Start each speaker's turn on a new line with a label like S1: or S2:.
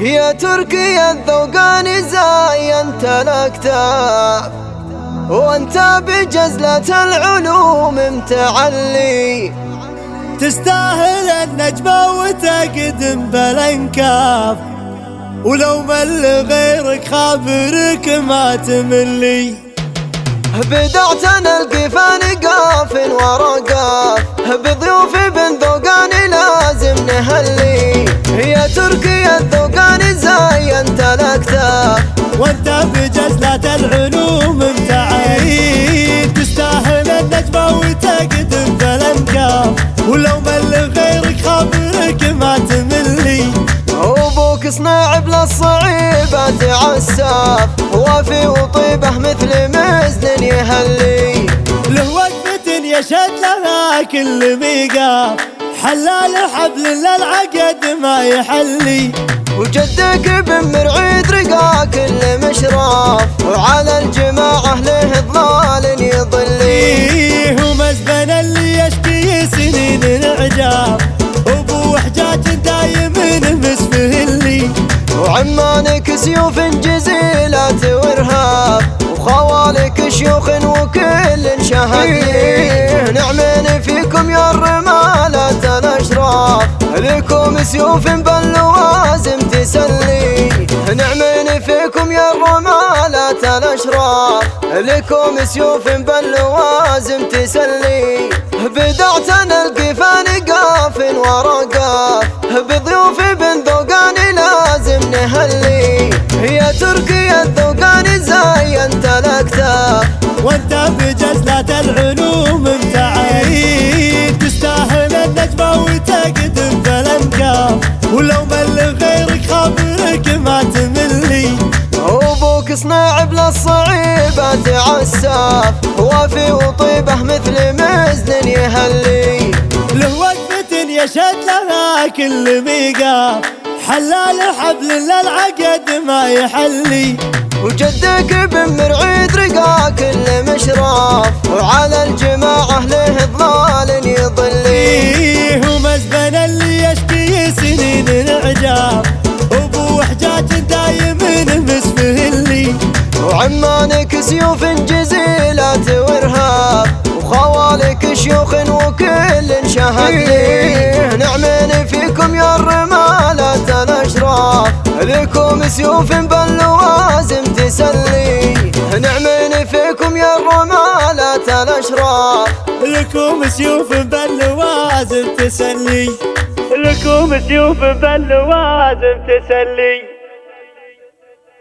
S1: يا تركي الذوقان زاينت الاكتاف، وانت بجزلة العلوم متعلي،
S2: تستاهل النجمة وتقدم بالانكاف، ولو مل غيرك خابرك ما تملي.
S1: بدعت نلقي فنقاف ورقاف، بضيوف بن ذوقان لازم نهلي. يا تركي الذوقان زاينت الاكتاف،
S2: وانت بجزلة العلوم متعلي، تستاهل النجمة وتقدم بالانكاف، ولو مل غيرك خابرك ما تملي.
S1: وابوك صناع بلا الصعيبات عساف، وافي وطيبه مثل مزن يهلي.
S2: له وقفة يشهد لها كل ميقاف، حلال حبل للعقد ما يحلي.
S1: وجدك بن مرعيد رقا كل مشراف، وعلى الجماعة له ضلال يضلي.
S2: ومزبن اللي يشكي سنين العجاف، ابو حجاج دايم مسفهلي.
S1: وعمانك سيوف جزيلات وارهاب، وخوالك شيوخ وكل شهدي. نعمين فيكم يا الرمالة الاشراف، لكم سيوف باللوازم تسلي. نعمين فيكم يا الرمالة الاشراف، لكم سيوف باللوازم تسلي. بدعت نلقي فنقاف ورقاف، بضيوف بن ذوقان لازم نهلي. يا تركي الذوقان زاينت الاكتاف،
S2: وانت بجزلة العلوم متعلي، تستاهل النجمة وتقدم بالانكاف، ولو مل غيرك خابرك ما تملي.
S1: وابوك صناع بلا الصعيبات عساف، وافي وطيبه مثل مزن يهلي.
S2: له وقفة يشهد لها كل ميقاف، حلال حبل للعقد ما يحلي.
S1: وجدك بن مرعيد رقا كل مشراف، وعلى الجماعة له ضلال يضلي.
S2: ومزبن اللي يشكي سنين العجاف، ابو حجاج دايم مسفهلي.
S1: وعمانك سيوف جزيلات وارهاب، وخوالك شيوخ وكل شهدي. نعمين فيكم يا الرمالة الاشراف، لكم سيوف باللوازم تسلي. نعمين فيكم يا الرمالة الاشراف،
S2: لكم سيوف باللوازم تسلي. لكم سيوف باللوازم تسلي.